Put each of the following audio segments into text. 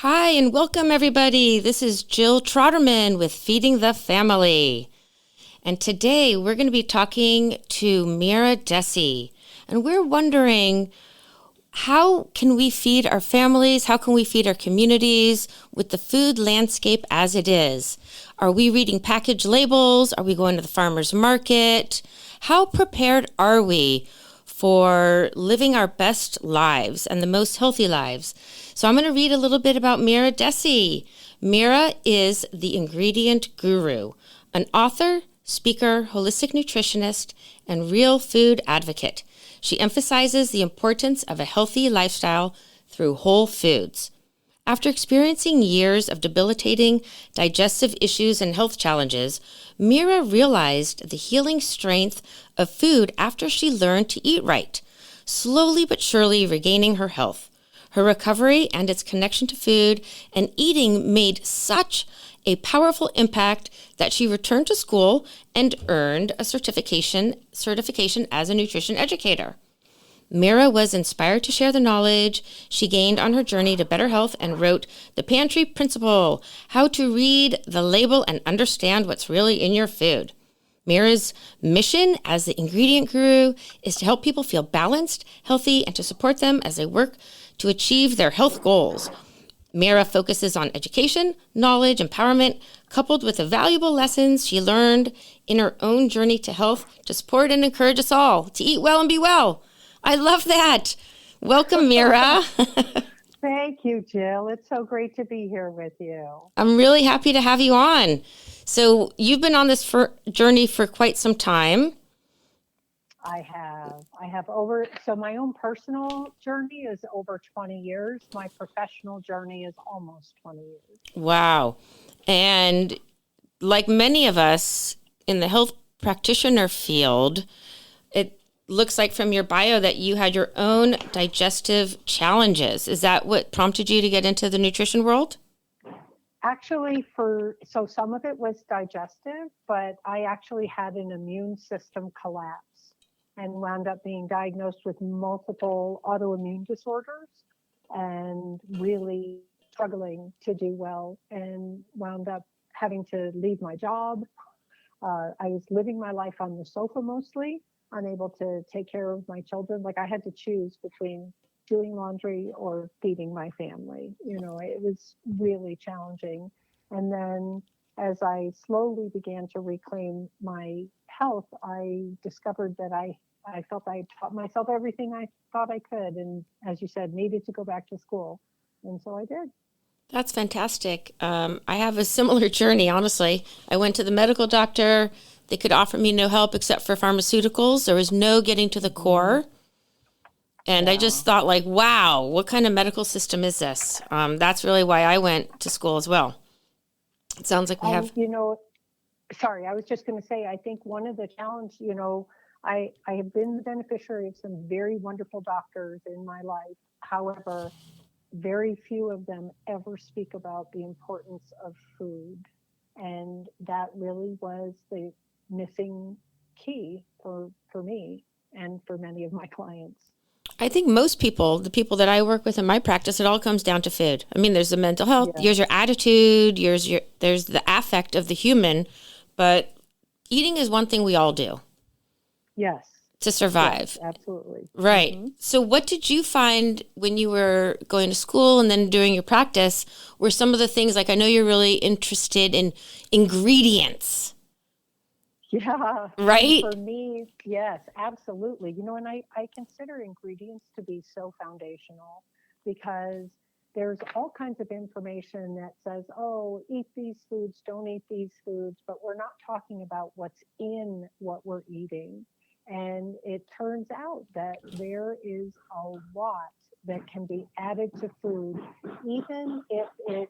Hi, and welcome everybody. This is Jill Troderman with Feeding the Family. And today we're going to be talking to Mira Dessy. And we're wondering, how can we feed our families? How can we feed our communities with the food landscape as it is? Are we reading package labels? Are we going to the farmer's market? How prepared are we for living our best lives and the most healthy lives? So I'm going to read a little bit about Mira Dessy. Mira is the ingredient guru, an author, speaker, holistic nutritionist, and real food advocate. She emphasizes the importance of a healthy lifestyle through whole foods. After experiencing years of debilitating digestive issues and health challenges, Mira realized the healing strength of food after she learned to eat right, slowly but surely regaining her health. Her recovery and its connection to food and eating made such a powerful impact that she returned to school and earned a certification as a nutrition educator. Mira was inspired to share the knowledge she gained on her journey to better health and wrote The Pantry Principle: How to Read the Label and Understand What's Really in Your Food. Mira's mission as the ingredient guru is to help people feel balanced, healthy, and to support them as they work to achieve their health goals. Mira focuses on education, knowledge, empowerment, coupled with the valuable lessons she learned in her own journey to health to support and encourage us all to eat well and be well. I love that. Welcome, Mira. Thank you, Jill. It's so great to be here with you. I'm really happy to have you on. So you've been on this journey for quite some time. I have so my own personal journey is over 20 years. My professional journey is almost 20 years. Wow. And like many of us in the health practitioner field, it looks like from your bio that you had your own digestive challenges. Is that what prompted you to get into the nutrition world? Actually, so some of it was digestive, but I actually had an immune system collapse and wound up being diagnosed with multiple autoimmune disorders and really struggling to do well, and wound up having to leave my job. I was living my life on the sofa mostly, unable to take care of my children. Like I had to choose between doing laundry or feeding my family. It was really challenging. And then as I slowly began to reclaim my health, I discovered that I felt I taught myself everything I thought I could. And as you said, needed to go back to school. And so I did. That's fantastic. I have a similar journey, honestly. I went to the medical doctor. They could offer me no help except for pharmaceuticals. There was no getting to the core. And yeah. I just thought wow, what kind of medical system is this? That's really why I went to school as well. It sounds like we have... Sorry, I was just going to say, I think one of the challenges, I have been the beneficiary of some very wonderful doctors in my life. However, very few of them ever speak about the importance of food. And that really was the missing key for me and for many of my clients. I think most people, the people that I work with in my practice, it all comes down to food. I mean, there's the mental health, yeah. There's your attitude, there's the affect of the human, but eating is one thing we all do. Yes. To survive. Yes, absolutely. Right. Mm-hmm. So what did you find when you were going to school and then doing your practice were some of the things, I know you're really interested in ingredients. Yeah. Right? For me, yes, absolutely. And I consider ingredients to be so foundational because there's all kinds of information that says, oh, eat these foods, don't eat these foods, but we're not talking about what's in what we're eating. And it turns out that there is a lot that can be added to food, even if it,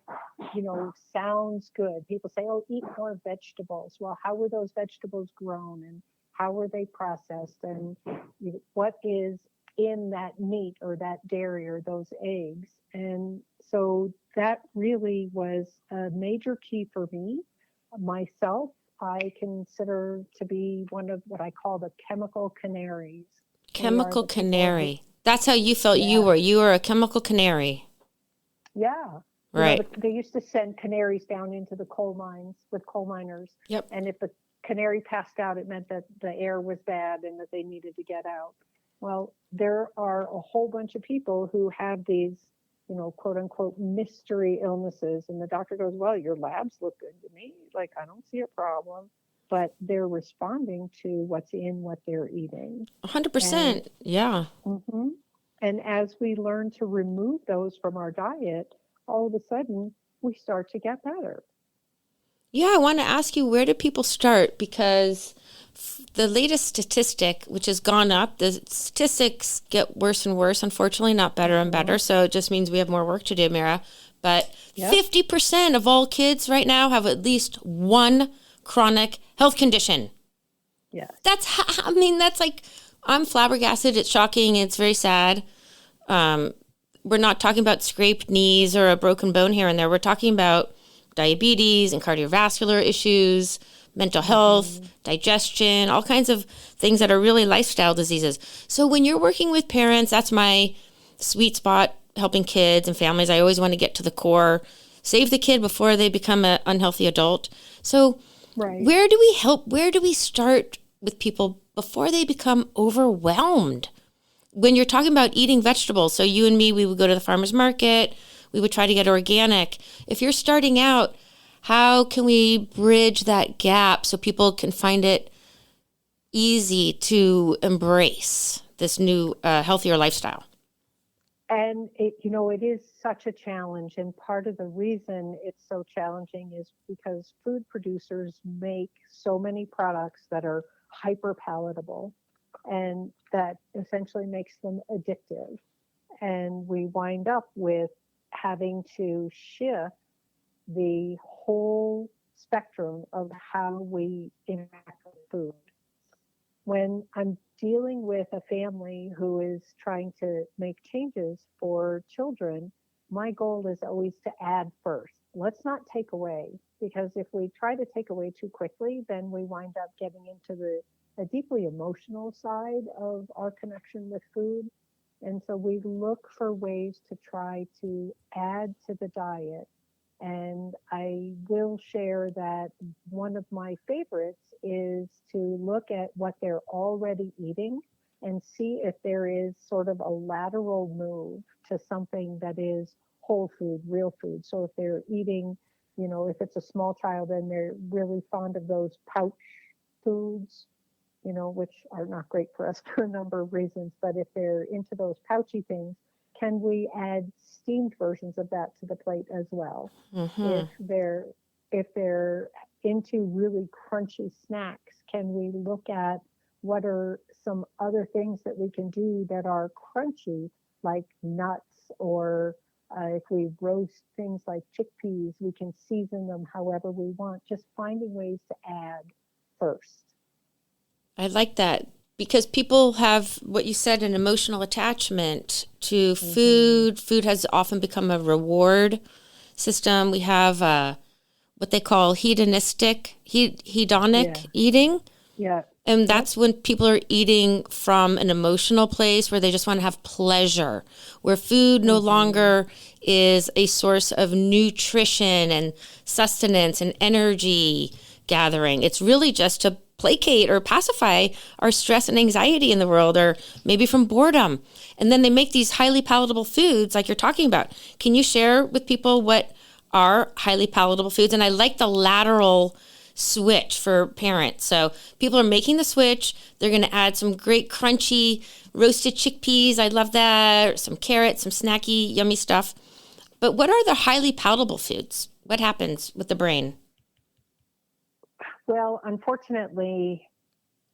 sounds good. People say, oh, eat more vegetables. Well, how were those vegetables grown and how were they processed? And what is in that meat or that dairy or those eggs? And so that really was a major key for me. Myself, I consider to be one of what I call the chemical canaries. Chemical canary. That's how you felt you were. You were a chemical canary. Yeah. Right. They used to send canaries down into the coal mines with coal miners. Yep. And if the canary passed out, it meant that the air was bad and that they needed to get out. Well, there are a whole bunch of people who have these, quote unquote, mystery illnesses. And the doctor goes, well, your labs look good to me. Like, I don't see a problem. But they're responding to what's in what they're eating. 100%. Yeah. Mhm. And as we learn to remove those from our diet, all of a sudden we start to get better. Yeah, I want to ask you, where do people start? Because the latest statistic, which has gone up, the statistics get worse and worse, unfortunately, not better and better. So it just means we have more work to do, Mira. But Yep. 50% of all kids right now have at least one chronic health condition. Yes. That's like, I'm flabbergasted. It's shocking. It's very sad. We're not talking about scraped knees or a broken bone here and there. We're talking about diabetes and cardiovascular issues, mental health, digestion, all kinds of things that are really lifestyle diseases. So when you're working with parents, that's my sweet spot, helping kids and families. I always want to get to the core, save the kid before they become an unhealthy adult. So Right. where do we help? Where do we start with people before they become overwhelmed? When you're talking about eating vegetables, so you and me, we would go to the farmer's market, we would try to get organic. If you're starting out, how can we bridge that gap so people can find it easy to embrace this new healthier lifestyle? And it is such a challenge. And part of the reason it's so challenging is because food producers make so many products that are hyper palatable and that essentially makes them addictive. And we wind up with having to shift the whole spectrum of how we interact with food. When I'm dealing with a family who is trying to make changes for children, my goal is always to add first. Let's not take away, because if we try to take away too quickly, then we wind up getting into a deeply emotional side of our connection with food. And so we look for ways to try to add to the diet. And I will share that one of my favorites is to look at what they're already eating and see if there is sort of a lateral move to something that is whole food, real food. So if they're eating, if it's a small child and they're really fond of those pouch foods, which are not great for us for a number of reasons, but if they're into those pouchy things, can we add steamed versions of that to the plate as well? Mm-hmm. If they're into really crunchy snacks, can we look at what are some other things that we can do that are crunchy, like nuts, or if we roast things like chickpeas, we can season them however we want, just finding ways to add first. I like that because people have what you said, an emotional attachment to food. Mm-hmm. Food has often become a reward system. We have what they call hedonic Yeah. eating. Yeah. And Yep. that's when people are eating from an emotional place where they just want to have pleasure, where food no Mm-hmm. longer is a source of nutrition and sustenance and energy gathering. It's really just to placate or pacify our stress and anxiety in the world, or maybe from boredom. And then they make these highly palatable foods like you're talking about. Can you share with people what are highly palatable foods? And I like the lateral switch for parents. So people are making the switch. They're going to add some great crunchy roasted chickpeas. I love that. Some carrots, some snacky, yummy stuff. But what are the highly palatable foods? What happens with the brain? Well, unfortunately,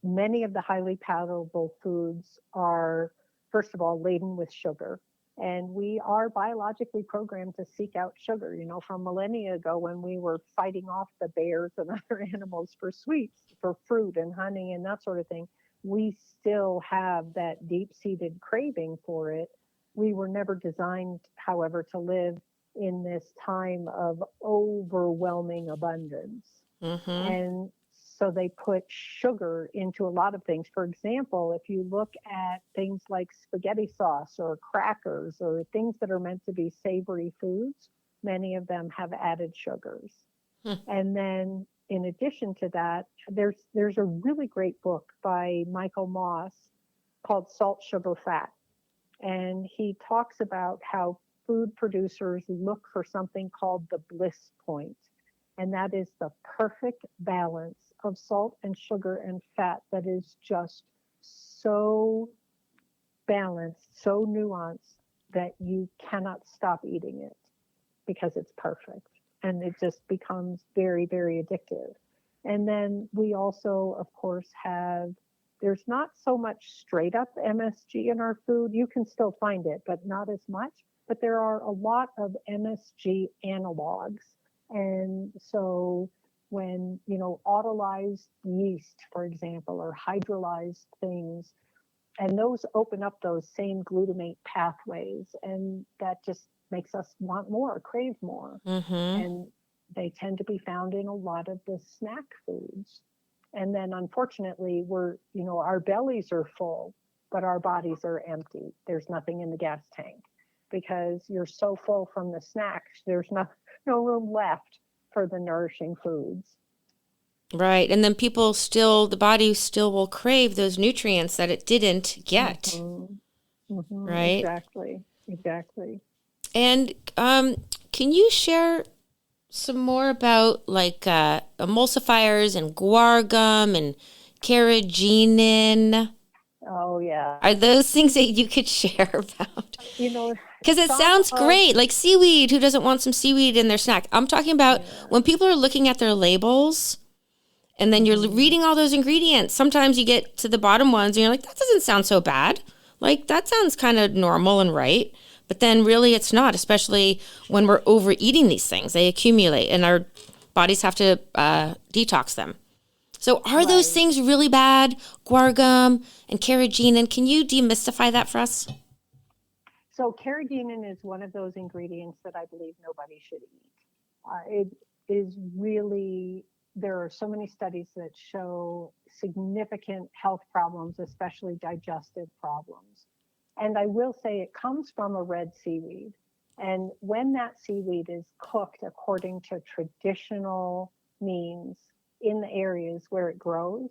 many of the highly palatable foods are, first of all, laden with sugar. And we are biologically programmed to seek out sugar. From millennia ago when we were fighting off the bears and other animals for sweets, for fruit and honey and that sort of thing, we still have that deep seated craving for it. We were never designed, however, to live in this time of overwhelming abundance. Mm-hmm. And so they put sugar into a lot of things. For example, if you look at things like spaghetti sauce or crackers or things that are meant to be savory foods, many of them have added sugars. Hmm. And then in addition to that, there's a really great book by Michael Moss called Salt, Sugar, Fat. And he talks about how food producers look for something called the bliss point. And that is the perfect balance of salt and sugar and fat that is just so balanced, so nuanced that you cannot stop eating it because it's perfect. And it just becomes very, very addictive. And then we also, of course, there's not so much straight up MSG in our food. You can still find it, but not as much. But there are a lot of MSG analogs. And so when, autolyzed yeast, for example, or hydrolyzed things, and those open up those same glutamate pathways, and that just makes us want more, crave more. Mm-hmm. And they tend to be found in a lot of the snack foods. And then unfortunately, our bellies are full, but our bodies are empty. There's nothing in the gas tank because you're so full from the snacks. There's no room left for the nourishing foods. Right. And then the body still will crave those nutrients that it didn't get. Mm-hmm. Mm-hmm. Right. Exactly. And can you share some more about like emulsifiers and guar gum and carrageenan? Oh, yeah. Are those things that you could share about? Because it sounds great. Like seaweed. Who doesn't want some seaweed in their snack? I'm talking about when people are looking at their labels and then you're reading all those ingredients. Sometimes you get to the bottom ones and you're like, that doesn't sound so bad. Like that sounds kind of normal and right. But then really it's not, especially when we're overeating these things. They accumulate and our bodies have to detox them. So are those things really bad, guar gum and carrageenan? And can you demystify that for us? So carrageenan is one of those ingredients that I believe nobody should eat. It is really, there are so many studies that show significant health problems, especially digestive problems. And I will say it comes from a red seaweed. And when that seaweed is cooked according to traditional means in the areas where it grows,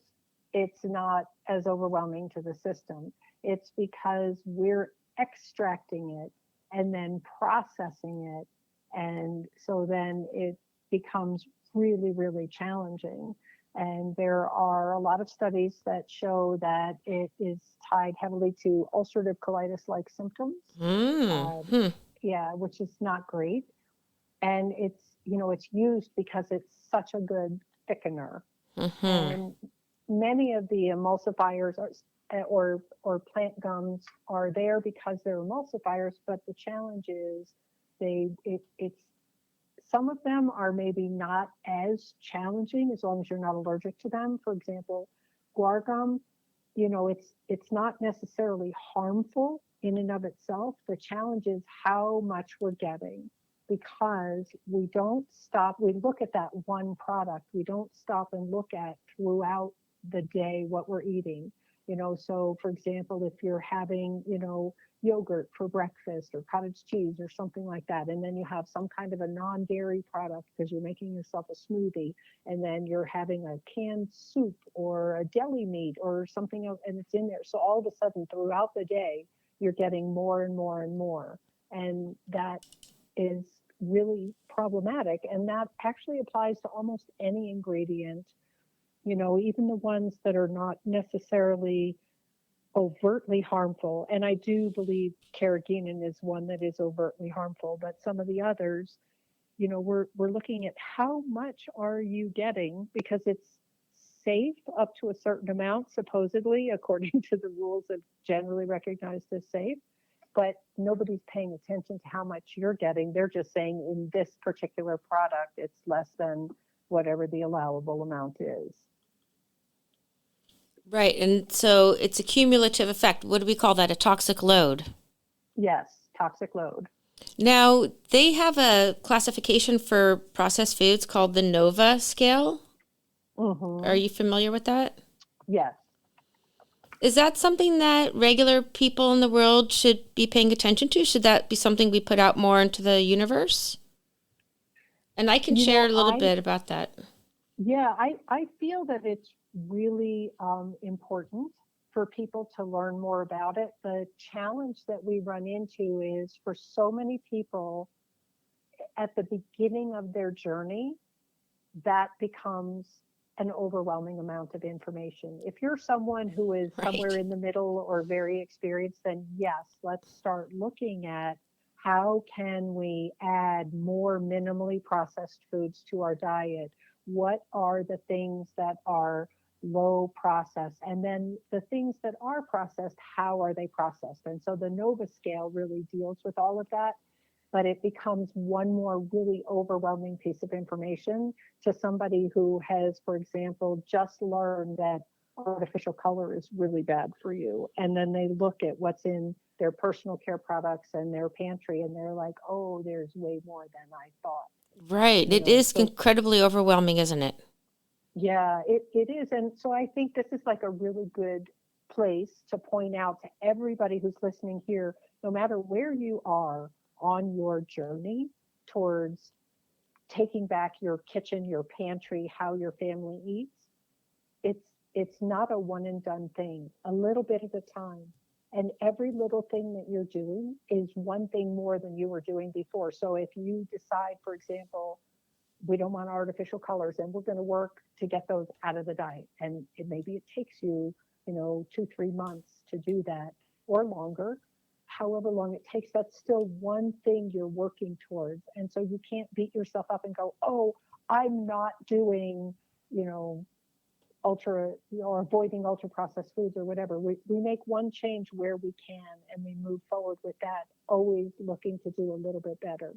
it's not as overwhelming to the system. It's because we're extracting it and then processing it. And so then it becomes really, really challenging. And there are a lot of studies that show that it is tied heavily to ulcerative colitis-like symptoms. Which is not great. And it's used because it's such a good thickener. Mm-hmm. And many of the emulsifiers or plant gums are there because they're emulsifiers, but the challenge is it's some of them are maybe not as challenging as long as you're not allergic to them. For example, guar gum, it's not necessarily harmful in and of itself. The challenge is how much we're getting, because we don't stop. We look at that one product. We don't stop and look at throughout the day what we're eating. So for example, if you're having, yogurt for breakfast or cottage cheese or something like that, and then you have some kind of a non-dairy product because you're making yourself a smoothie, and then you're having a canned soup or a deli meat or something else, and it's in there. So all of a sudden throughout the day, you're getting more and more and more. And that is really problematic. And that actually applies to almost any ingredient, even the ones that are not necessarily overtly harmful. And I do believe carrageenan is one that is overtly harmful, but some of the others, we're looking at how much are you getting, because it's safe up to a certain amount, supposedly, according to the rules of generally recognized as safe. But nobody's paying attention to how much you're getting. They're just saying in this particular product, it's less than whatever the allowable amount is. Right. And so it's a cumulative effect. What do we call that? A toxic load? Yes, toxic load. Now, they have a classification for processed foods called the NOVA scale. Mm-hmm. Are you familiar with that? Yes. Is that something that regular people in the world should be paying attention to? Should that be something we put out more into the universe? And I can You share know, a little bit about that. I feel that it's really important for people to learn more about it. The challenge that we run into is for so many people at the beginning of their journey, that becomes an overwhelming amount of information. If you're someone who is somewhere Right. in the middle or very experienced, then yes, let's start looking at how can we add more minimally processed foods to our diet? What are the things that are low processed? And then the things that are processed, how are they processed? And so the Nova scale really deals with all of that, but it becomes one more really overwhelming piece of information to somebody who has, for example, just learned that artificial color is really bad for you. And then they look at what's in their personal care products and their pantry, and they're like, oh, there's way more than I thought, Right. you It know. is So incredibly overwhelming, isn't it? yeah, it is. And so I think this is like a really good place to point out to everybody who's listening here, no matter where you are on your journey towards taking back your kitchen, your pantry, how your family eats, it's it's not a one and done thing. A little bit at a time. And every little thing that you're doing is one thing more than you were doing before. So if you decide, for example, we don't want artificial colors and we're going to work to get those out of the diet, and maybe it takes you, 2 3 months to do that, or longer, however long it takes, that's still one thing you're working towards. And so you can't beat yourself up and go, oh, I'm not doing, you know ultra, or avoiding ultra processed foods or whatever. We make one change where we can, and we move forward with that, always looking to do a little bit better.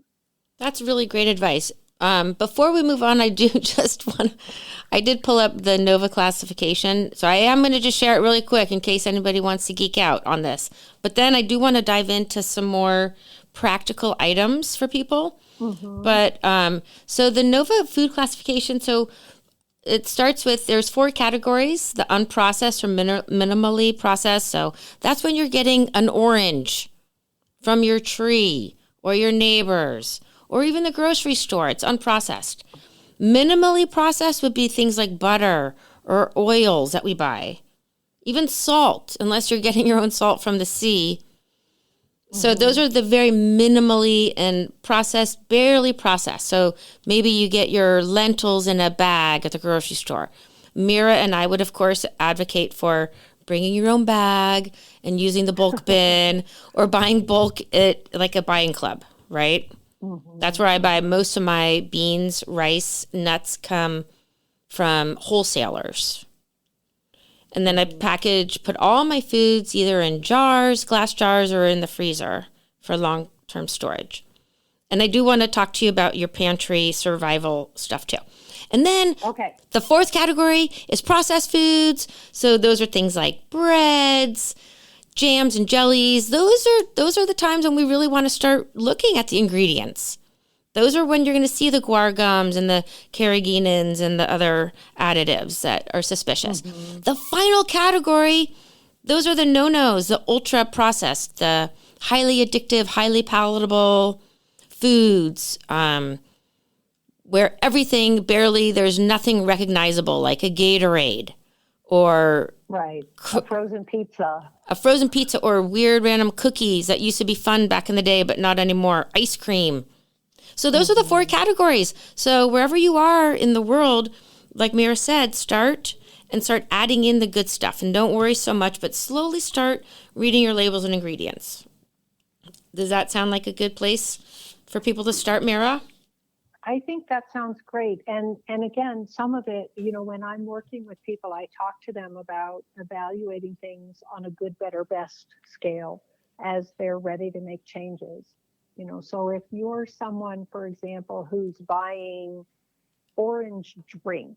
That's really great advice. Before we move on, I do just want, I did pull up the NOVA classification. So I am going to just share it really quick in case anybody wants to geek out on this. But then I do want to dive into some more practical items for people. Mm-hmm. But so the NOVA food classification, so it starts with there's 4 categories: the unprocessed or minimally processed. So that's when you're getting an orange from your tree or your neighbors or even the grocery store. It's unprocessed. Minimally processed would be things like butter or oils that we buy, even salt, unless you're getting your own salt from the sea. So those Mm-hmm. are the very minimally and processed, barely processed. So maybe you get your lentils in a bag at the grocery store. Mira and I would, of course, advocate for bringing your own bag and using the bulk bin or buying bulk at like a buying club, right? That's Mm-hmm. where I buy Mm-hmm. most of my beans, rice, nuts come from wholesalers. And then I Mm-hmm. package, put all my foods either in jars, glass jars, or in the freezer for long term storage. And I do want to talk to you about your pantry survival stuff too. And then Okay. the 4th category is processed foods. So those are things like breads, jams and jellies. Those are the times when we really want to start looking at the ingredients. Those are when you're going to see the guar gums and the carrageenans and the other additives that are suspicious. Mm-hmm. The final category, those are the no-nos, the ultra processed, the highly addictive, highly palatable foods, where everything barely, there's nothing recognizable, like a Gatorade or Right. A frozen pizza. a frozen pizza or weird random cookies that used to be fun back in the day, but not anymore. Ice cream. So those are the 4 categories. So wherever you are in the world, like Mira said, start adding in the good stuff and don't worry so much, but slowly start reading your labels and ingredients. Does that sound like a good place for people to start, Mira? I think that sounds great. And again, some of it, when I'm working with people, I talk to them about evaluating things on a good, better, best scale as they're ready to make changes. So if you're someone, for example, who's buying orange drink,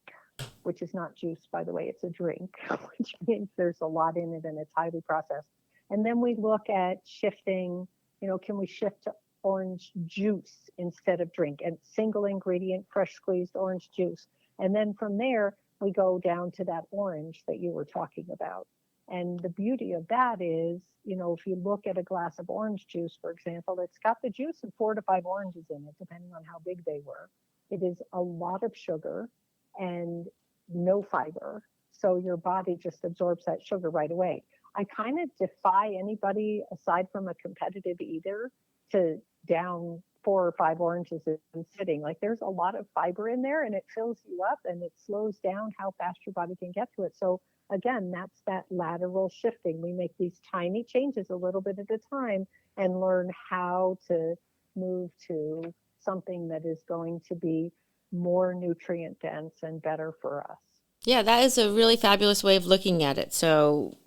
which is not juice, by the way, it's a drink, which means there's a lot in it and it's highly processed. And then we look at shifting, can we shift to orange juice instead of drink, and single ingredient, fresh squeezed orange juice. And then from there, we go down to that orange that you were talking about. And the beauty of that is, if you look at a glass of orange juice, for example, it's got the juice of 4 to 5 oranges in it, depending on how big they were. it is a lot of sugar and no fiber. So your body just absorbs that sugar right away. I kind of defy anybody, aside from a competitive eater, to down 4 or 5 oranges in sitting. Like, there's a lot of fiber in there, and it fills you up, and it slows down how fast your body can get to it. So again, that's that lateral shifting. We make these tiny changes a little bit at a time and learn how to move to something that is going to be more nutrient dense and better for us. Yeah, that is a really fabulous way of looking at it. So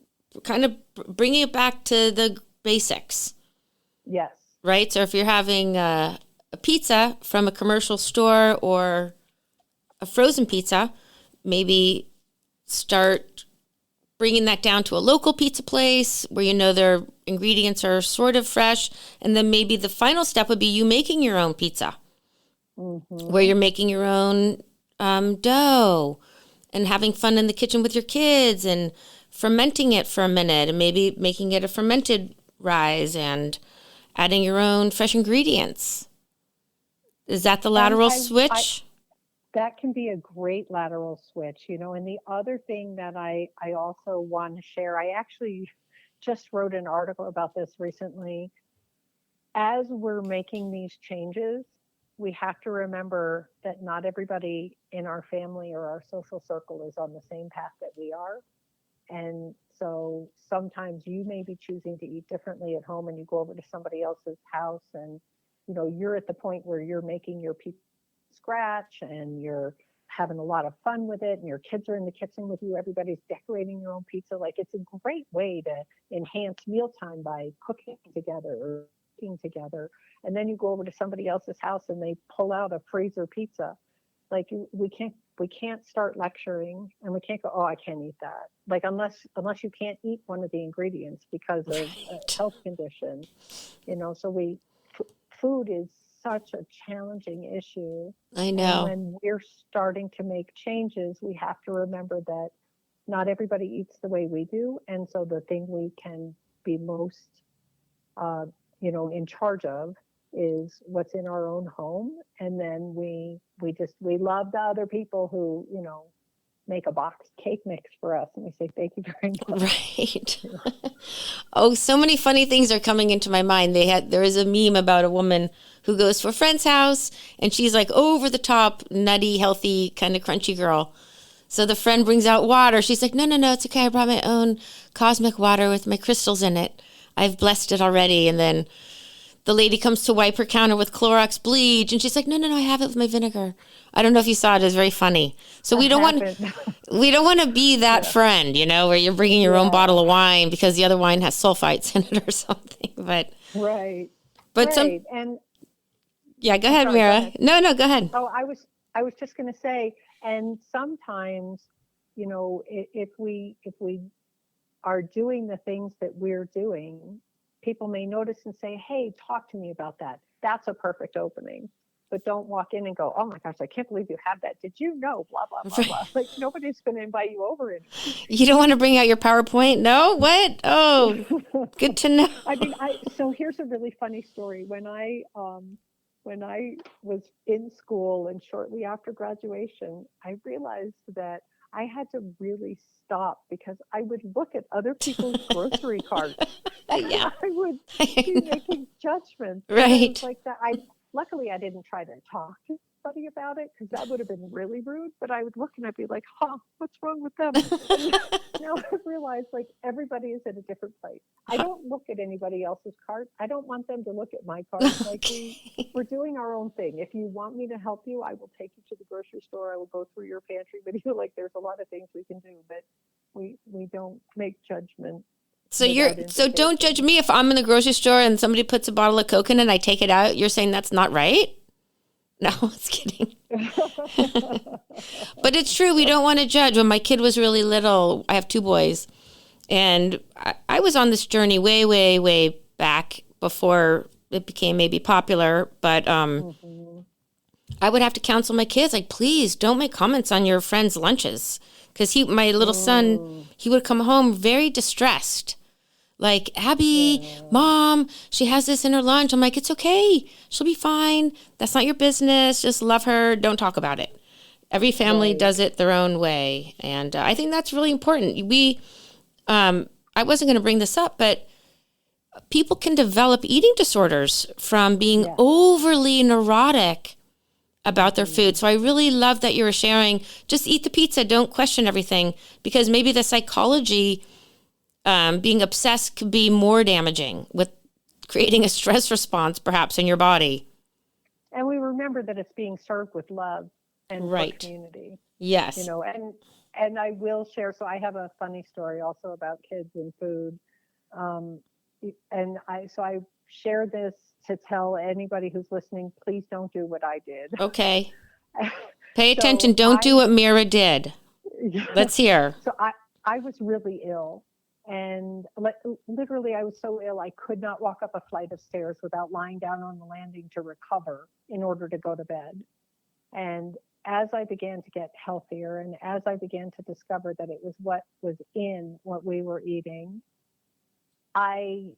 kind of bringing it back to the basics. Yes. Right? So if you're having a pizza from a commercial store or a frozen pizza, maybe start bringing that down to a local pizza place where you know their ingredients are sort of fresh. And then maybe the final step would be you making your own pizza, where you're making your own dough and having fun in the kitchen with your kids and fermenting it for a minute and maybe making it a fermented rise and adding your own fresh ingredients. Is that the lateral switch? That can be a great lateral switch, and the other thing that I also want to share, I actually just wrote an article about this recently. As we're making these changes, we have to remember that not everybody in our family or our social circle is on the same path that we are. And so sometimes you may be choosing to eat differently at home, and you go over to somebody else's house and, you're at the point where you're making your pizza from scratch and you're having a lot of fun with it, and your kids are in the kitchen with you. Everybody's decorating your own pizza. Like, it's a great way to enhance mealtime by cooking together or cooking together. And then you go over to somebody else's house and they pull out a freezer pizza. Like, we can't start lecturing, and we can't go, oh, I can't eat that. Like, unless you can't eat one of the ingredients because of a health condition, so food is such a challenging issue. I know. And when we're starting to make changes, we have to remember that not everybody eats the way we do. And so the thing we can be most, in charge of is what's in our own home. And then we love the other people who, make a box cake mix for us, and we say thank you very much. Right. Oh, so many funny things are coming into my mind. There is a meme about a woman who goes to a friend's house, and she's like over the top, nutty, healthy, kind of crunchy girl. So the friend brings out water. She's like, no, it's okay. I brought my own cosmic water with my crystals in it. I've blessed it already. And then the lady comes to wipe her counter with Clorox bleach, and she's like, no, I have it with my vinegar. I don't know if you saw it. It was very funny. So we don't want to be that friend, where you're bringing your own bottle of wine because the other wine has sulfites in it or something. But right. But right. And yeah, go ahead, Mira. No, go ahead. Oh, I was just going to say, and sometimes, if we are doing the things that we're doing, people may notice and say, hey, talk to me about that. That's a perfect opening. But don't walk in and go, oh my gosh, I can't believe you have that. Did you know? Blah, blah, blah, blah. Like, nobody's going to invite you over. You don't want to bring out your PowerPoint? No? What? Oh, good to know. So here's a really funny story. When I was in school and shortly after graduation, I realized that I had to really stop because I would look at other people's grocery carts. Yeah. I would be making judgments. Right. Like that. Luckily, I didn't try to talk to somebody about it because that would have been really rude. But I would look and I'd be like, what's wrong with them? Now I realize, like, everybody is at a different place. I don't look at anybody else's cart. I don't want them to look at my cart. Like, we're doing our own thing. If you want me to help you, I will take you to the grocery store. I will go through your pantry with you. Like, there's a lot of things we can do, but we don't make judgment. So don't judge me if I'm in the grocery store and somebody puts a bottle of Coke in and I take it out. You're saying that's not right? No, I was kidding. But it's true. We don't want to judge. When my kid was really little, I have 2 boys, and I was on this journey way, way, way back before it became maybe popular. But I would have to counsel my kids, like, please don't make comments on your friends' lunches. Because my little son, he would come home very distressed Like, Abby, Mom, she has this in her lunch. I'm like, it's okay. She'll be fine. That's not your business. Just love her. Don't talk about it. Every family does it their own way. And I think that's really important. I wasn't going to bring this up, but people can develop eating disorders from being overly neurotic about their food. So I really love that you were sharing, just eat the pizza, don't question everything, because maybe the psychology, being obsessed could be more damaging with creating a stress response perhaps in your body. And we remember that it's being served with love and for community. Yes. You know, and I will share, so I have a funny story also about kids and food. And I share this to tell anybody who's listening, please don't do what I did. Okay. Pay attention. Don't do what Mira did. Let's hear. So I was really ill. And literally, I was so ill, I could not walk up a flight of stairs without lying down on the landing to recover in order to go to bed. And as I began to get healthier and as I began to discover that it was what was in what we were eating, I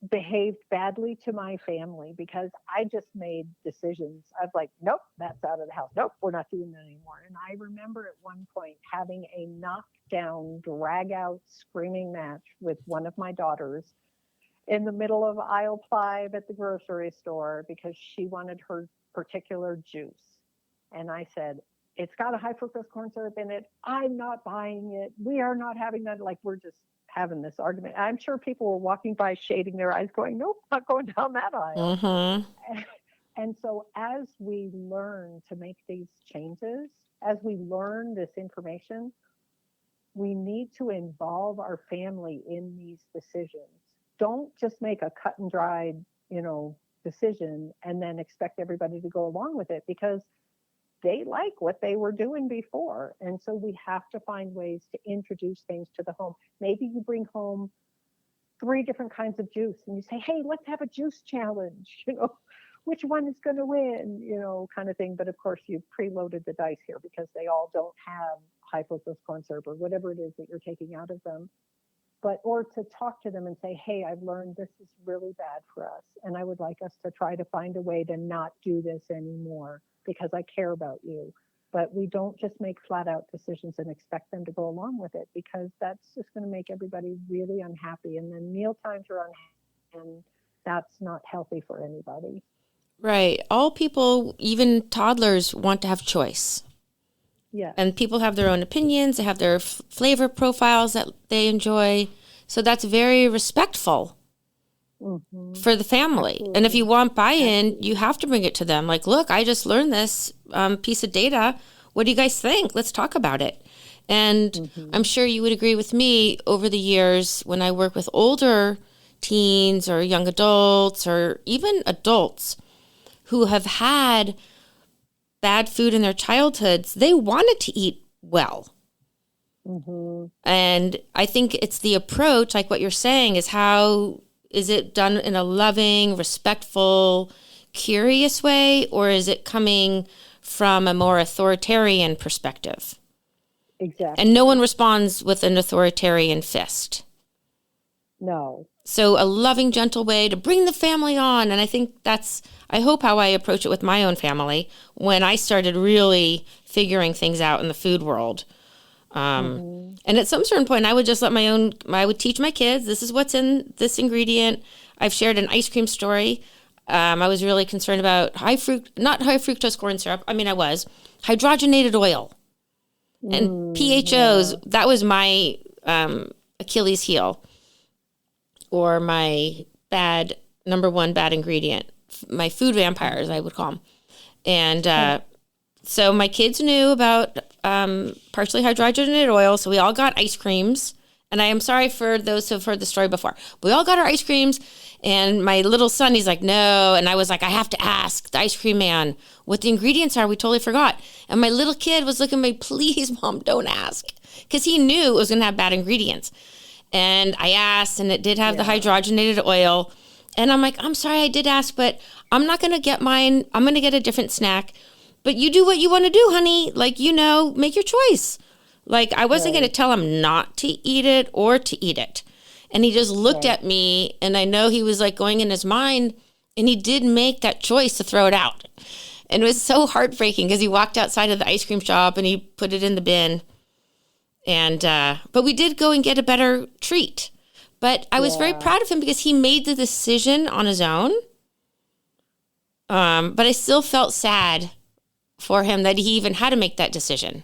behaved badly to my family because I just made decisions. I was like, nope, that's out of the house. Nope, we're not doing that anymore. And I remember at one point having a knockdown, drag out screaming match with one of my daughters in the middle of aisle 5 at the grocery store because she wanted her particular juice. And I said, it's got a high fructose corn syrup in it. I'm not buying it. We are not having that. Like, we're just having this argument. I'm sure people were walking by shading their eyes going, nope, not going down that aisle. Mm-hmm. And so as we learn to make these changes, as we learn this information, we need to involve our family in these decisions. Don't just make a cut and dried, decision and then expect everybody to go along with it, because they like what they were doing before. And so we have to find ways to introduce things to the home. Maybe you bring home 3 different kinds of juice and you say, hey, let's have a juice challenge, which one is going to win, kind of thing. But of course, you've preloaded the dice here because they all don't have high fructose corn syrup or whatever it is that you're taking out of them. Or to talk to them and say, hey, I've learned this is really bad for us. And I would like us to try to find a way to not do this anymore, because I care about you. But we don't just make flat out decisions and expect them to go along with it, because that's just going to make everybody really unhappy. And then meal times are unhappy, and that's not healthy for anybody. Right. All people, even toddlers, want to have choice. Yeah. And people have their own opinions. They have their flavor profiles that they enjoy. So that's very respectful. Mm-hmm. For the family. Absolutely. And if you want buy-in, you have to bring it to them. Like, look, I just learned this piece of data. What do you guys think? Let's talk about it. And I'm sure you would agree with me, over the years when I work with older teens or young adults or even adults who have had bad food in their childhoods, they wanted to eat well. Mm-hmm. And I think it's the approach, like what you're saying, is how is it done in a loving, respectful, curious way, or is it coming from a more authoritarian perspective? Exactly. And no one responds with an authoritarian fist. No. So a loving, gentle way to bring the family on. And I think I hope how I approach it with my own family when I started really figuring things out in the food world. And at some certain point, I would just I would teach my kids, this is what's in this ingredient. I've shared an ice cream story. I was really concerned about not high fructose corn syrup. I mean, I was hydrogenated oil and PHOs. Yeah. That was my Achilles heel, or my number one bad ingredient, my food vampires, I would call them. And, so my kids knew about partially hydrogenated oil, so we all got ice creams. And I am sorry for those who have heard the story before. We all got our ice creams, and my little son, he's like, no. And I was like, I have to ask the ice cream man what the ingredients are. We totally forgot. And my little kid was looking at me, please, Mom, don't ask. Because he knew it was going to have bad ingredients. And I asked, and it did have the hydrogenated oil. And I'm like, I'm sorry I did ask, but I'm not going to get mine. I'm going to get a different snack. But you do what you want to do, honey. Like, make your choice. Like, I wasn't going to tell him not to eat it or to eat it. And he just looked Right. at me, and I know he was like going in his mind, and he did make that choice to throw it out. And it was so heartbreaking because he walked outside of the ice cream shop and he put it in the bin. And but we did go and get a better treat. But I was very Yeah. proud of him because he made the decision on his own. But I still felt sad for him that he even had to make that decision.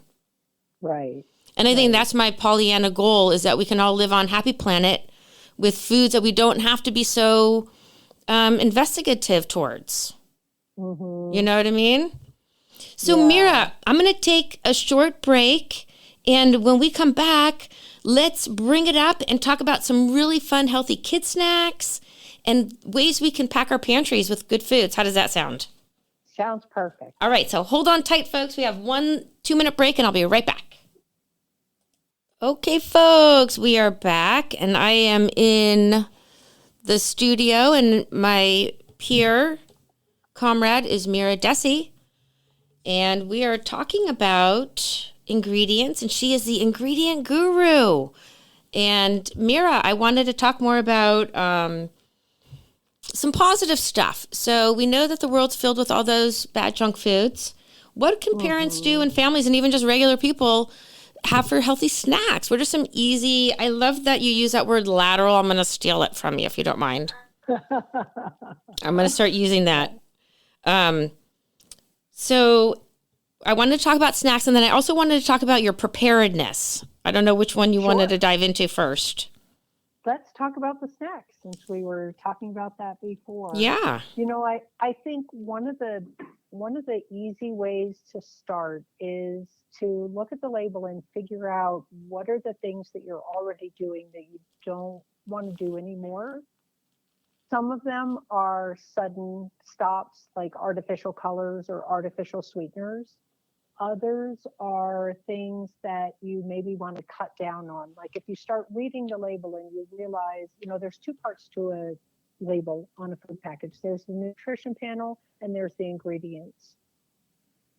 Right. And I think Right. that's my Pollyanna goal, is that we can all live on happy planet with foods that we don't have to be so investigative towards. Mm-hmm. You know what I mean? So Yeah. Mira, I'm going to take a short break. And when we come back, let's bring it up and talk about some really fun, healthy kid snacks and ways we can pack our pantries with good foods. How does that sound? Sounds perfect. All right, so hold on tight, folks. We have 2-minute break, and I'll be right back. Okay, folks, we are back, and I am in the studio, and my peer comrade is Mira Dessy, and we are talking about ingredients, and she is the ingredient guru. And Mira, I wanted to talk more about some positive stuff. So we know that the world's filled with all those bad junk foods. What can parents do, and families, and even just regular people have for healthy snacks? What are some easy? I love that you use that word lateral. I'm going to steal it from you if you don't mind. I'm going to start using that. So I wanted to talk about snacks, and then I also wanted to talk about your preparedness. I don't know which one you wanted to dive into first. Let's talk about the snacks, since we were talking about that before. Yeah. You know, I think one of the easy ways to start is to look at the label and figure out what are the things that you're already doing that you don't want to do anymore. Some of them are sudden stops, like artificial colors or artificial sweeteners. Others are things that you maybe want to cut down on. Like if you start reading the label and you realize, you know, there's two parts to a label on a food package. There's the nutrition panel and there's the ingredients.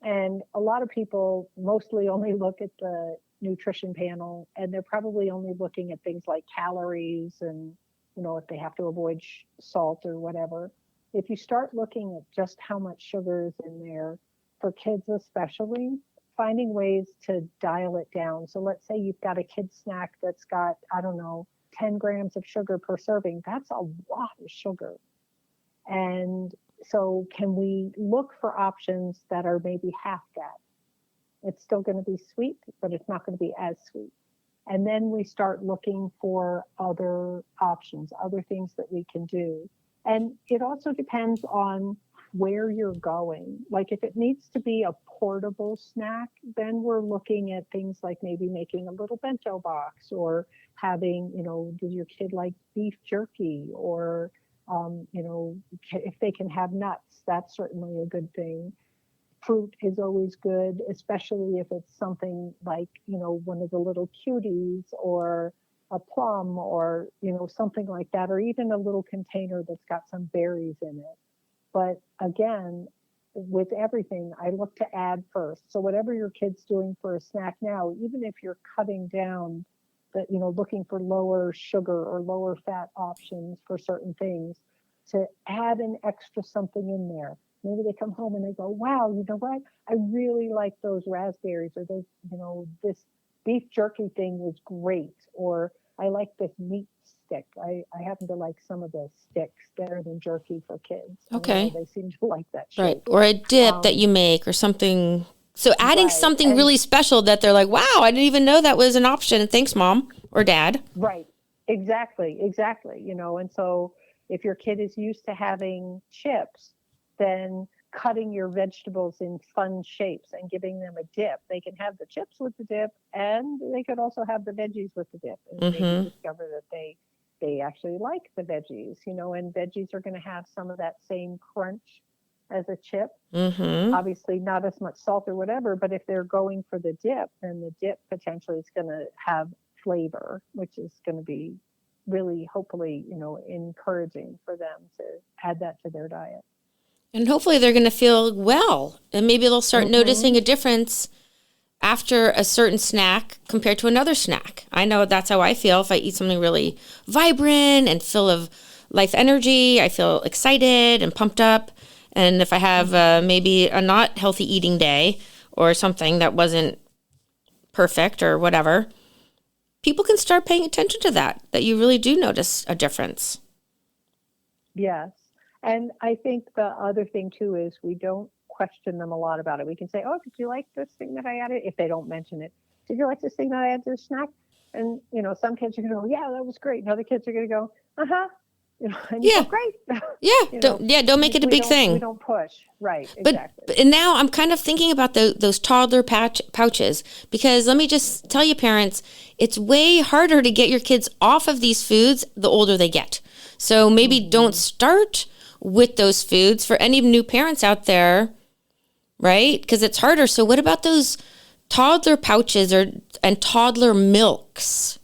And a lot of people mostly only look at the nutrition panel, and they're probably only looking at things like calories and, you know, if they have to avoid salt or whatever. If you start looking at just how much sugar is in there, for kids especially, finding ways to dial it down. So let's say you've got a kid snack that's got, I don't know, 10 grams of sugar per serving. That's a lot of sugar. And so can we look for options that are maybe half that? It's still going to be sweet, but it's not going to be as sweet. And then we start looking for other options, other things that we can do. And it also depends on where you're going. Like if it needs to be a portable snack, then we're looking at things like maybe making a little bento box, or having, you know, does your kid like beef jerky, or, you know, if they can have nuts, that's certainly a good thing. Fruit is always good, especially if it's something like, you know, one of the little cuties, or a plum, or, you know, something like that, or even a little container that's got some berries in it. But again, with everything, I look to add first. So whatever your kid's doing for a snack now, even if you're cutting down, that, you know, looking for lower sugar or lower fat options for certain things, to add an extra something in there. Maybe they come home and they go, wow, you know what? I really like those raspberries, or those, you know, this beef jerky thing was great, or I like this meat stick. I happen to like some of the sticks better than jerky for kids. Okay. You know, they seem to like that shape. Right. Or a dip that you make or something. So adding something really special that they're like, wow, I didn't even know that was an option. Thanks, Mom or Dad. Right. Exactly. You know, and so if your kid is used to having chips, then cutting your vegetables in fun shapes and giving them a dip. They can have the chips with the dip, and they could also have the veggies with the dip, and maybe discover that they actually like the veggies, you know, and veggies are going to have some of that same crunch as a chip. Obviously not as much salt or whatever, but if they're going for the dip, then the dip potentially is going to have flavor, which is going to be really, hopefully, you know, encouraging for them to add that to their diet. And hopefully they're going to feel well, and maybe they'll start noticing a difference after a certain snack compared to another snack. I know that's how I feel. If I eat something really vibrant and full of life energy, I feel excited and pumped up. And if I have maybe a not healthy eating day or something that wasn't perfect or whatever, people can start paying attention to that you really do notice a difference. Yes. And I think the other thing too is we don't question them a lot about it. We can say, oh, did you like this thing that I added? If they don't mention it, did you like this thing that I added to the snack? And, some kids are going to go, yeah, that was great. And other kids are going to go, uh-huh. And you Yeah. go, great. Yeah. Don't make it a big thing. We don't push. Right. Exactly. And now I'm kind of thinking about those toddler pouches, because let me just tell you, parents, it's way harder to get your kids off of these foods the older they get. So maybe don't start with those foods for any new parents out there, right? Because it's harder. So what about those toddler pouches and toddler milks?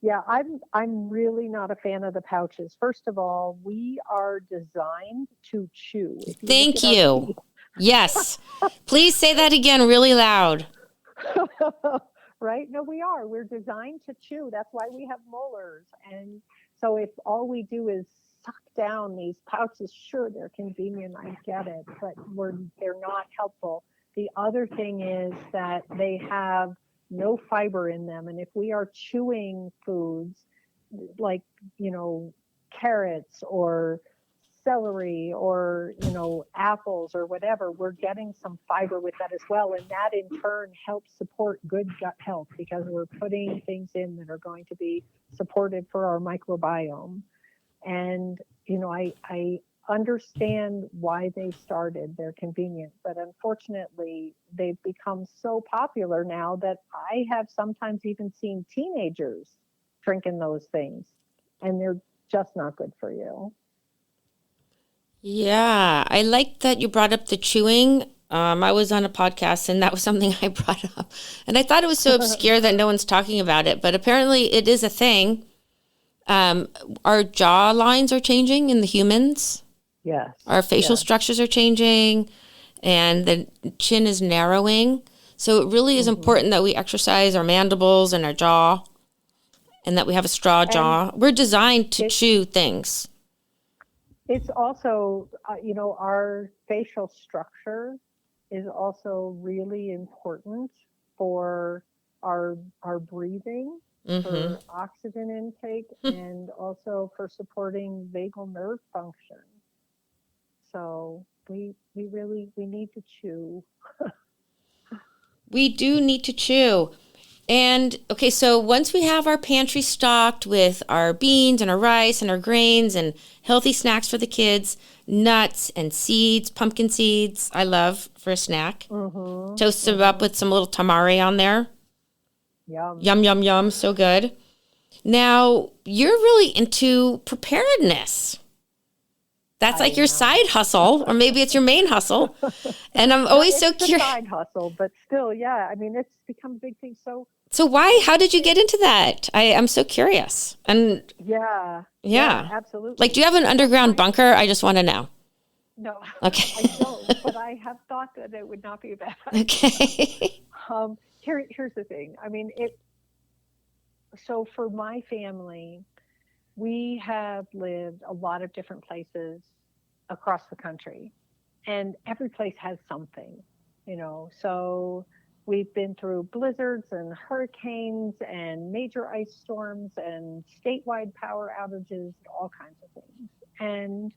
Yeah, I'm really not a fan of the pouches. First of all, we are designed to chew. Thank you. Yes. Please say that again really loud. Right? No, we are. We're designed to chew. That's why we have molars. And so if all we do is suck down these pouches, sure, they're convenient. I get it, but they're not helpful. The other thing is that they have no fiber in them. And if we are chewing foods like, carrots or celery or, apples or whatever, we're getting some fiber with that as well. And that in turn helps support good gut health because we're putting things in that are going to be supportive for our microbiome. And, I understand why they started. They're convenient, but unfortunately they've become so popular now that I have sometimes even seen teenagers drinking those things, and they're just not good for you. Yeah, I like that you brought up the chewing. I was on a podcast and that was something I brought up, and I thought it was so obscure that no one's talking about it, but apparently it is a thing. Our jaw lines are changing in the humans. Yes. Our facial structures are changing and the chin is narrowing. So it really is important that we exercise our mandibles and our jaw and that we have a straw jaw. We're designed to chew things. It's also, our facial structure is also really important for our breathing, for oxygen intake, and also for supporting vagal nerve function. So we need to chew. We do need to chew. And okay, so once we have our pantry stocked with our beans and our rice and our grains and healthy snacks for the kids, nuts and seeds, pumpkin seeds, I love for a snack. Toast them up with some little tamari on there. Yum. Yum, yum, yum. So good. Now, you're really into preparedness. That's like your side hustle, or maybe it's your main hustle. And I'm always so curious. Side hustle, but still, yeah. I mean, it's become a big thing. So how did you get into that? I'm so curious. And yeah, absolutely. Like, do you have an underground bunker? I just want to know. No, okay. I don't, but I have thought that it would not be a bad idea. Okay. Here's the thing. I mean, so for my family, we have lived a lot of different places across the country, and every place has something, so we've been through blizzards and hurricanes and major ice storms and statewide power outages, all kinds of things. And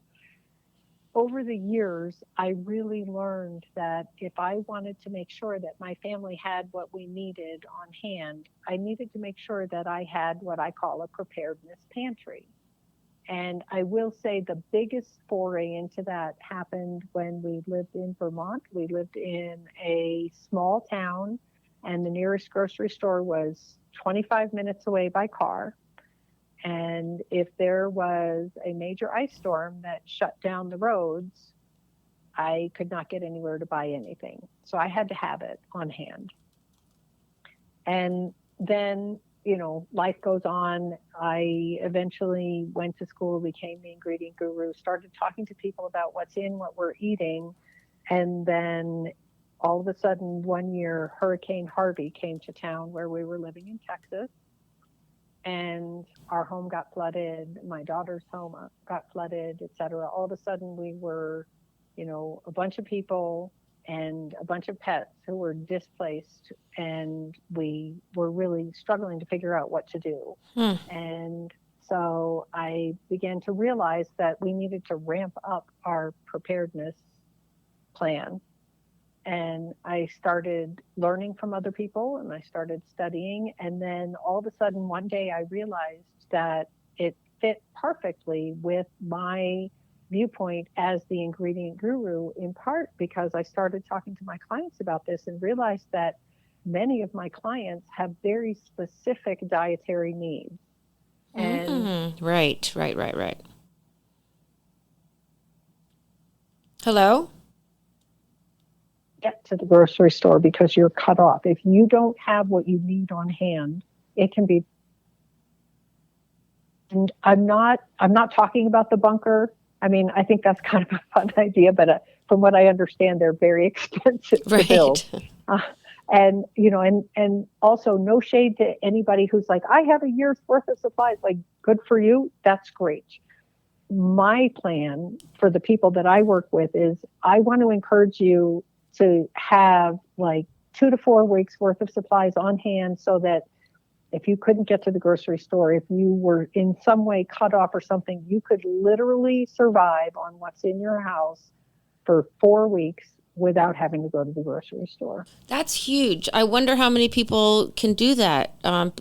over the years, I really learned that if I wanted to make sure that my family had what we needed on hand, I needed to make sure that I had what I call a preparedness pantry. And I will say the biggest foray into that happened when we lived in Vermont. We lived in a small town, and the nearest grocery store was 25 minutes away by car. And if there was a major ice storm that shut down the roads, I could not get anywhere to buy anything. So I had to have it on hand. And then, life goes on. I eventually went to school, became the ingredient guru, started talking to people about what's in what we're eating. And then all of a sudden one year, Hurricane Harvey came to town where we were living in Texas, and our home got flooded. My daughter's home got flooded, et cetera. All of a sudden we were, a bunch of people and a bunch of pets who were displaced, and we were really struggling to figure out what to do. And so I began to realize that we needed to ramp up our preparedness plan. And I started learning from other people, and I started studying. And then all of a sudden, one day I realized that it fit perfectly with my viewpoint as the ingredient guru, in part because I started talking to my clients about this and realized that many of my clients have very specific dietary needs. And Right. Hello? Get to the grocery store because you're cut off. If you don't have what you need on hand, it can be. And I'm not talking about the bunker. I mean, I think that's kind of a fun idea, but from what I understand, they're very expensive to build. And also no shade to anybody who's like, I have a year's worth of supplies. Like, good for you. That's great. My plan for the people that I work with is I want to encourage you to have like 2 to 4 weeks worth of supplies on hand, so that if you couldn't get to the grocery store, if you were in some way cut off or something, you could literally survive on what's in your house for 4 weeks without having to go to the grocery store. That's huge. I wonder how many people can do that.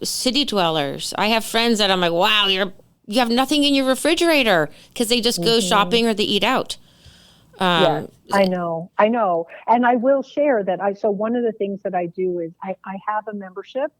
City dwellers. I have friends that I'm like, wow, you have nothing in your refrigerator, because they just go shopping or they eat out. Yes, I know. And I will share that so one of the things that I do is I have a membership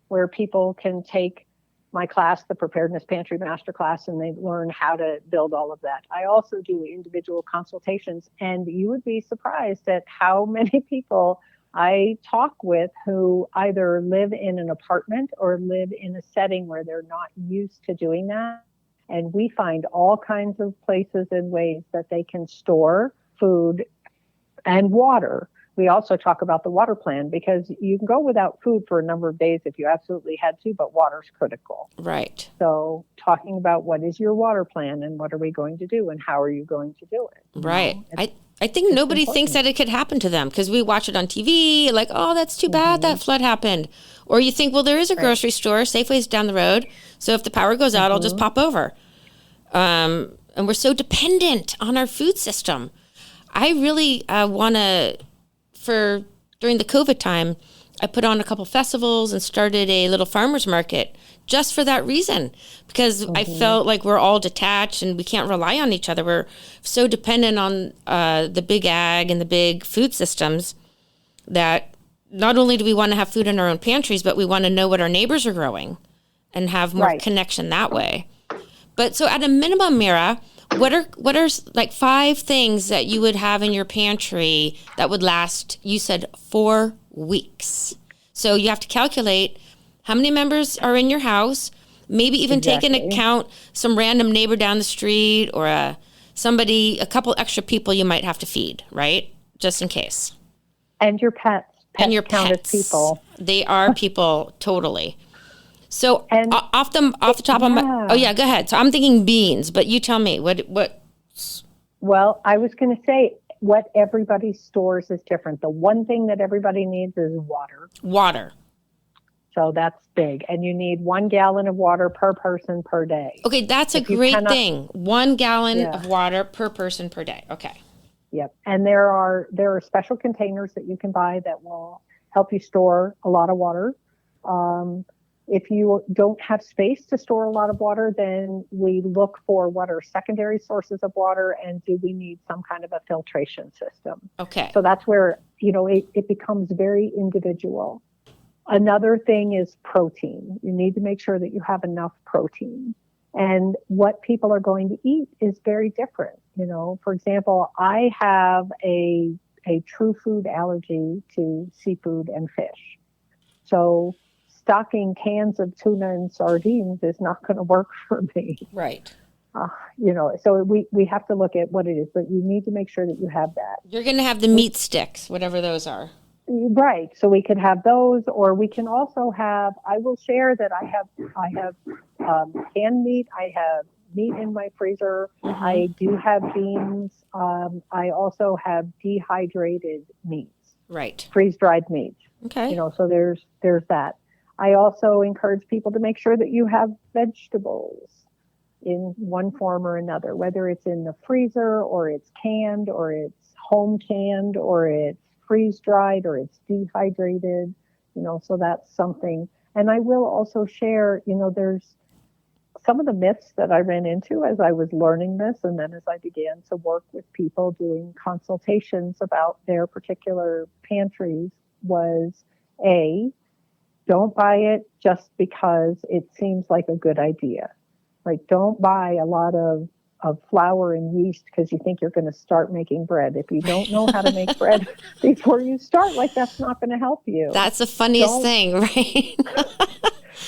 where people can take my class, the Preparedness Pantry Masterclass, and they learn how to build all of that. I also do individual consultations, and you would be surprised at how many people I talk with who either live in an apartment or live in a setting where they're not used to doing that. And we find all kinds of places and ways that they can store food and water. We also talk about the water plan, because you can go without food for a number of days if you absolutely had to, but water's critical. Right. So talking about what is your water plan and what are we going to do and how are you going to do it? Right. I think nobody thinks that it could happen to them, because we watch it on TV, like, oh, that's too bad that flood happened. Or you think, well, there is a grocery store, Safeway's down the road, so if the power goes out, I'll just pop over. And we're so dependent on our food system. I really want to, during the COVID time, I put on a couple festivals and started a little farmer's market just for that reason, because I felt like we're all detached and we can't rely on each other. We're so dependent on the big ag and the big food systems that not only do we want to have food in our own pantries, but we want to know what our neighbors are growing and have more connection that way. But so at a minimum, Mira, what are like 5 things that you would have in your pantry that would last, you said 4 weeks. So you have to calculate how many members are in your house, maybe even take into account some random neighbor down the street or a couple extra people you might have to feed, right? Just in case. And your pets. And your count pets. As people. They are people, totally. So off the top of my, go ahead. So I'm thinking beans, but you tell me what. Well, I was going to say what everybody stores is different. The one thing that everybody needs is water. Water. So that's big. And you need 1 gallon of water per person per day. Okay, that's a great thing. 1 gallon of water per person per day. Okay. Yep. And there are special containers that you can buy that will help you store a lot of water. If you don't have space to store a lot of water, then we look for what are secondary sources of water, and do we need some kind of a filtration system? Okay. So that's where, it becomes very individual. Another thing is protein. You need to make sure that you have enough protein. And what people are going to eat is very different. For example, I have a true food allergy to seafood and fish. So stocking cans of tuna and sardines is not going to work for me. Right. So we have to look at what it is, but you need to make sure that you have that. You're going to have the meat sticks, whatever those are. Right. So we could have those, or we can also have, I will share that I have canned meat. I have meat in my freezer. Mm-hmm. I do have beans. I also have dehydrated meats. Right. Freeze-dried meats. Okay. So there's that. I also encourage people to make sure that you have vegetables in one form or another, whether it's in the freezer or it's canned or it's home canned or it's freeze-dried or it's dehydrated, so that's something. And I will also share, there's some of the myths that I ran into as I was learning this, and then as I began to work with people doing consultations about their particular pantries was don't buy it just because it seems like a good idea. Like, don't buy a lot of flour and yeast because you think you're going to start making bread. If you don't know how to make bread before you start, that's not going to help you. That's the funniest thing, right?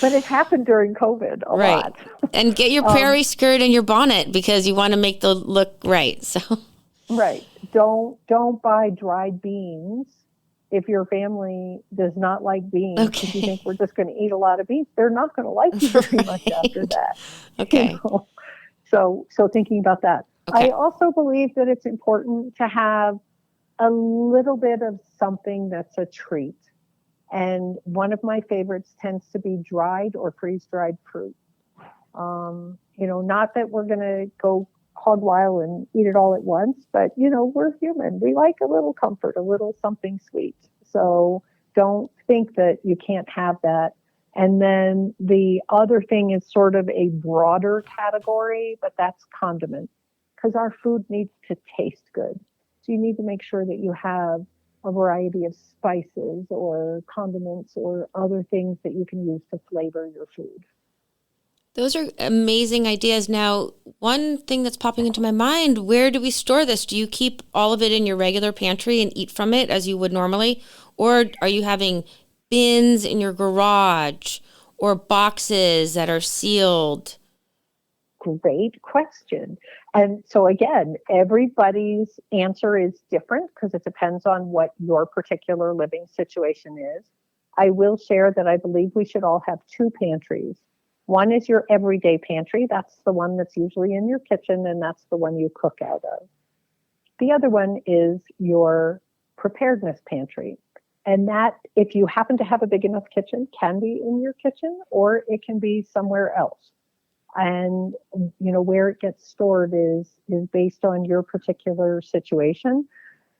But it happened during COVID a lot. And get your prairie skirt and your bonnet because you want to make the look right. So right. Don't buy dried beans. If your family does not like beans, because you think we're just going to eat a lot of beans, they're not going to like you very much after that. Okay. So thinking about that. Okay. I also believe that it's important to have a little bit of something that's a treat. And one of my favorites tends to be dried or freeze-dried fruit. Not that we're going to go hog wild and eat it all at once, but we're human. We like a little comfort, a little something sweet. So don't think that you can't have that. And then the other thing is sort of a broader category, but that's condiment, because our food needs to taste good. So you need to make sure that you have a variety of spices or condiments or other things that you can use to flavor your food. Those are amazing ideas. Now, one thing that's popping into my mind, where do we store this? Do you keep all of it in your regular pantry and eat from it as you would normally? Or are you having bins in your garage or boxes that are sealed? Great question. And so again, everybody's answer is different because it depends on what your particular living situation is. I will share that I believe we should all have two pantries. One is your everyday pantry. That's the one that's usually in your kitchen, and that's the one you cook out of. The other one is your preparedness pantry. And that, if you happen to have a big enough kitchen, can be in your kitchen, or it can be somewhere else. And, where it gets stored is based on your particular situation.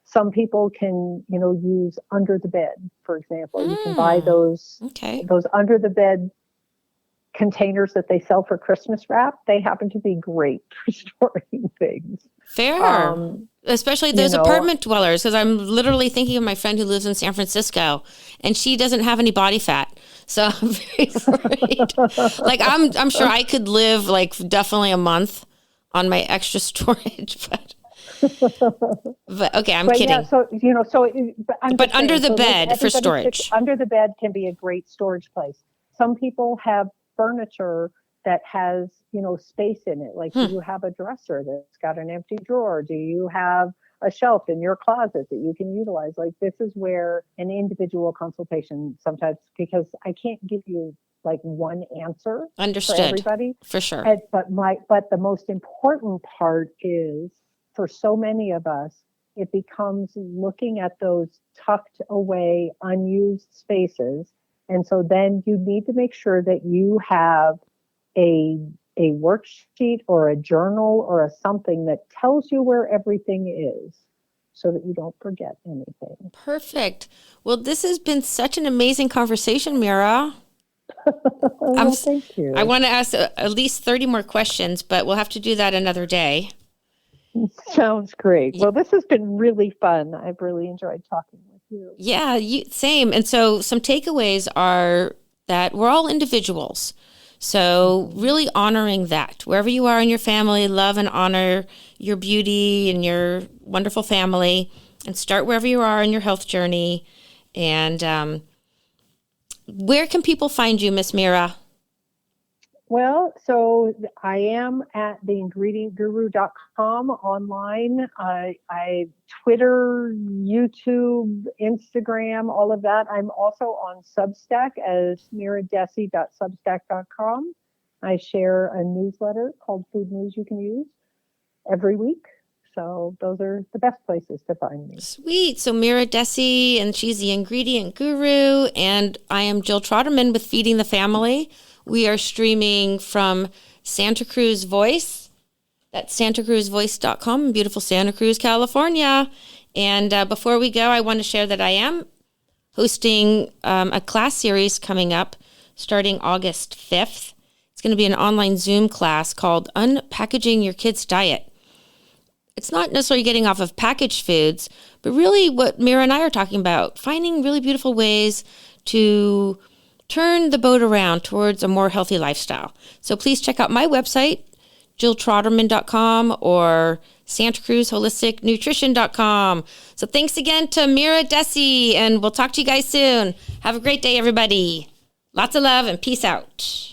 Some people can, use under the bed, for example. You can buy those under the bed containers that they sell for Christmas wrap. They happen to be great for storing things. Fair. Especially those apartment dwellers, because I'm literally thinking of my friend who lives in San Francisco, and she doesn't have any body fat. So I'm very worried. I'm sure I could live definitely a month on my extra storage, but okay, I'm kidding. Yeah, but under the bed for storage. Under the bed can be a great storage place. Some people have furniture that has, space in it. Like, do you have a dresser that's got an empty drawer? Do you have a shelf in your closet that you can utilize? Like, this is where an individual consultation sometimes, because I can't give you one answer Understood. for everybody. For sure. But the most important part is, for so many of us, it becomes looking at those tucked away, unused spaces. And so then you need to make sure that you have a worksheet or a journal or a something that tells you where everything is so that you don't forget anything. Perfect. Well, this has been such an amazing conversation, Mira. Thank you. I want to ask at least 30 more questions, but we'll have to do that another day. Sounds great. Well, this has been really fun. I've really enjoyed talking with you. Yeah, same. And so some takeaways are that we're all individuals. So really honoring that. Wherever you are in your family, love and honor your beauty and your wonderful family, and start wherever you are in your health journey. And where can people find you, Miss Mira? Well, so I am at theingredientguru.com online. I Twitter, YouTube, Instagram, all of that. I'm also on Substack as miradessy.substack.com. I share a newsletter called Food News You Can Use every week. So those are the best places to find me. Sweet. So Mira Dessy, and she's the ingredient guru, and I am Jill Troderman with Feeding the Family. We are streaming from Santa Cruz Voice. That's santacruzvoice.com in beautiful Santa Cruz, California. And before we go, I want to share that I am hosting a class series coming up starting August 5th. It's going to be an online Zoom class called Unpackaging Your Kids' Diet. It's not necessarily getting off of packaged foods, but really what Mira and I are talking about, finding really beautiful ways to turn the boat around towards a more healthy lifestyle. So please check out my website, jilltroderman.com, or santacruzholisticnutrition.com. So thanks again to Mira Dessy, and we'll talk to you guys soon. Have a great day, everybody. Lots of love and peace out.